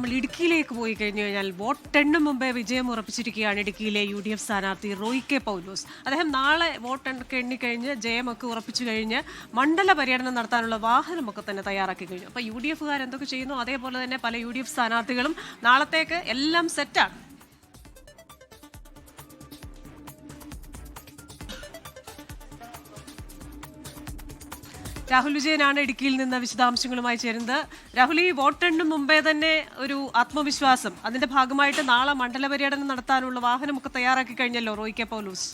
നമ്മൾ ഇടുക്കിയിലേക്ക് പോയി കഴിഞ്ഞു കഴിഞ്ഞാൽ വോട്ടെണ്ണും മുമ്പേ വിജയം ഉറപ്പിച്ചിരിക്കുകയാണ് ഇടുക്കിയിലെ UDF സ്ഥാനാർത്ഥി റോയ് കെ പൗലോസ്. അദ്ദേഹം നാളെ വോട്ടെണ്ണൊക്കെ എണ്ണിക്കഴിഞ്ഞ് ജയമൊക്കെ ഉറപ്പിച്ചു കഴിഞ്ഞ് മണ്ഡല പര്യടനം നടത്താനുള്ള വാഹനമൊക്കെ തന്നെ തയ്യാറാക്കി കഴിഞ്ഞു. അപ്പോൾ UDFകാർ എന്തൊക്കെ ചെയ്യുന്നു അതേപോലെ തന്നെ പല UDF സ്ഥാനാർത്ഥികളും നാളത്തേക്ക് എല്ലാം സെറ്റാണ്. രാഹുൽ വിജയനാണ് ഇടുക്കിയിൽ നിന്ന് വിശദാംശങ്ങളുമായി ചേരുന്നത്. രാഹുൽ, ഈ വോട്ടെണ്ണും മുമ്പേ തന്നെ ഒരു ആത്മവിശ്വാസം, അതിന്റെ ഭാഗമായിട്ട് നാളെ മണ്ഡല പര്യടനം നടത്താനുള്ള വാഹനമൊക്കെ തയ്യാറാക്കി കഴിഞ്ഞല്ലോ റോയ് കെ പൗലോസ്.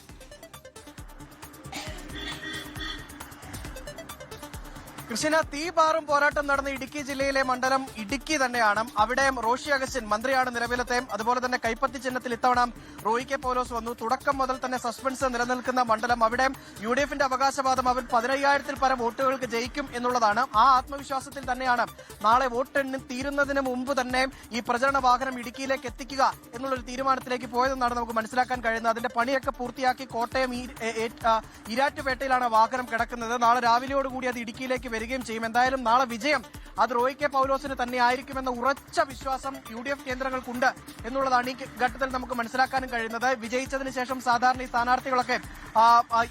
കൃഷ്ണ, തീപാറും പോരാട്ടം നടന്ന ഇടുക്കി ജില്ലയിലെ മണ്ഡലം ഇടുക്കി തന്നെയാണ്. അവിടെ റോഷി അഗസ്റ്റിൻ മന്ത്രിയാണ് നിലവിലത്തെ. അതുപോലെ തന്നെ കൈപ്പത്തി ചിഹ്നത്തിൽ ഇത്തവണ റോയ് കെ പൗലോസ് വന്നു. തുടക്കം മുതൽ തന്നെ സസ്പെൻസ് നിലനിൽക്കുന്ന മണ്ഡലം. അവിടെ UDFന്റെ അവകാശവാദം അവർ 15,000-ൽ പരം വോട്ടുകൾക്ക് ജയിക്കും എന്നുള്ളതാണ്. ആ ആത്മവിശ്വാസത്തിൽ തന്നെയാണ് നാളെ വോട്ടെണ്ണി തീരുന്നതിന് മുമ്പ് തന്നെ ഈ പ്രചരണ വാഹനം ഇടുക്കിയിലേക്ക് എത്തിക്കുക എന്നുള്ളൊരു തീരുമാനത്തിലേക്ക് പോയതെന്നാണ് നമുക്ക് മനസ്സിലാക്കാൻ കഴിയുന്നത്. അതിന്റെ പണിയൊക്കെ പൂർത്തിയാക്കി കോട്ടയം ഇരാറ്റുപേട്ടയിലാണ് വാഹനം കിടക്കുന്നത്. നാളെ രാവിലെയോടുകൂടി അത് ഇടുക്കിയിലേക്ക് വരികയും ചെയ്യും. എന്തായാലും നാളെ വിജയം അത് റോയ് കെ പൗലോസിന് തന്നെ ആയിരിക്കുമെന്ന ഉറച്ച വിശ്വാസം UDF കേന്ദ്രങ്ങൾക്കുണ്ട് എന്നുള്ളതാണ് ഈ ഘട്ടത്തിൽ നമുക്ക് മനസ്സിലാക്കാനും കഴിയുന്നത്. വിജയിച്ചതിന് ശേഷം സാധാരണ ഈ സ്ഥാനാർത്ഥികളൊക്കെ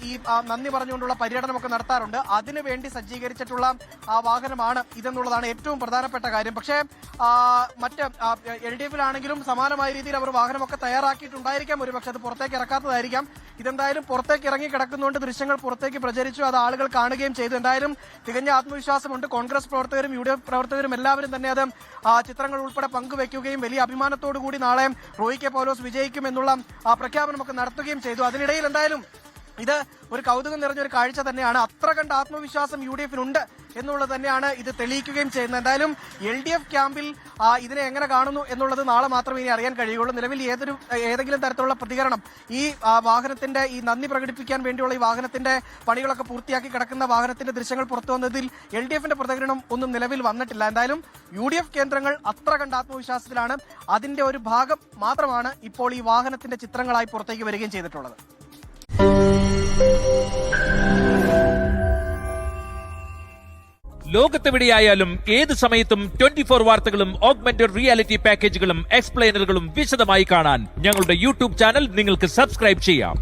ഈ നന്ദി പറഞ്ഞുകൊണ്ടുള്ള പര്യടനമൊക്കെ നടത്താറുണ്ട്. അതിനുവേണ്ടി സജ്ജീകരിച്ചിട്ടുള്ള വാഹനമാണ് ഇതെന്നുള്ളതാണ് ഏറ്റവും പ്രധാനപ്പെട്ട കാര്യം. പക്ഷേ മറ്റ് LDFിലാണെങ്കിലും സമാനമായ രീതിയിൽ അവർ വാഹനമൊക്കെ തയ്യാറാക്കിയിട്ടുണ്ടായിരിക്കാം. ഒരുപക്ഷെ അത് പുറത്തേക്ക് ഇറക്കാത്തതായിരിക്കാം. ഇതെന്തായാലും പുറത്തേക്ക് ഇറങ്ങി കിടക്കുന്നതുകൊണ്ട് ദൃശ്യങ്ങൾ പുറത്തേക്ക് പ്രചരിച്ചു, അത് ആളുകൾ കാണുകയും ചെയ്തു. എന്തായാലും തികഞ്ഞ ആത്മവിശ്വാസമുണ്ട്. കോൺഗ്രസ് പ്രവർത്തകരും UDF പ്രവർത്തകരും എല്ലാവരും തന്നെ അത് ചിത്രങ്ങൾ ഉൾപ്പെടെ പങ്കുവെക്കുകയും വലിയ അഭിമാനത്തോടു കൂടി നാളെ റോയ് കെ പൗലോസ് വിജയിക്കും എന്നുള്ള പ്രഖ്യാപനമൊക്കെ നടത്തുകയും ചെയ്തു. അതിനിടയിൽ എന്തായാലും ഇത് ഒരു കൗതുകം നിറഞ്ഞൊരു കാഴ്ച തന്നെയാണ്. അത്ര കണ്ട ആത്മവിശ്വാസം UDFിനുണ്ട് എന്നുള്ളത് തന്നെയാണ് ഇത് തെളിയിക്കുകയും ചെയ്യുന്നത്. എന്തായാലും LDF ക്യാമ്പിൽ ഇതിനെ എങ്ങനെ കാണുന്നു എന്നുള്ളത് നാളെ മാത്രമേ ഇനി അറിയാൻ കഴിയുള്ളൂ. നിലവിൽ ഏതെങ്കിലും തരത്തിലുള്ള പ്രതികരണം ഈ വാഹനത്തിന്റെ ഈ നന്ദി പ്രകടിപ്പിക്കാൻ വേണ്ടിയുള്ള ഈ വാഹനത്തിന്റെ പണികളൊക്കെ പൂർത്തിയാക്കി കിടക്കുന്ന വാഹനത്തിന്റെ ദൃശ്യങ്ങൾ പുറത്തു വന്നതിൽ LDFന്റെ പ്രതികരണം ഒന്നും നിലവിൽ വന്നിട്ടില്ല. എന്തായാലും UDF കേന്ദ്രങ്ങൾ അത്ര കണ്ട ആത്മവിശ്വാസത്തിലാണ്. അതിന്റെ ഒരു ഭാഗം മാത്രമാണ് ഇപ്പോൾ ഈ വാഹനത്തിന്റെ ചിത്രങ്ങളായി പുറത്തേക്ക് വരികയും ചെയ്തിട്ടുള്ളത്. ലോകത്തെവിടെയായാലും ഏത് സമയത്തും 24 വാർത്തകളും ഓഗ്മെന്റഡ് റിയാലിറ്റി പാക്കേജുകളും എക്സ്പ്ലെയിനറുകളും വിശദമായി കാണാൻ ഞങ്ങളുടെ YouTube ചാനൽ നിങ്ങൾക്ക് സബ്സ്ക്രൈബ് ചെയ്യാം.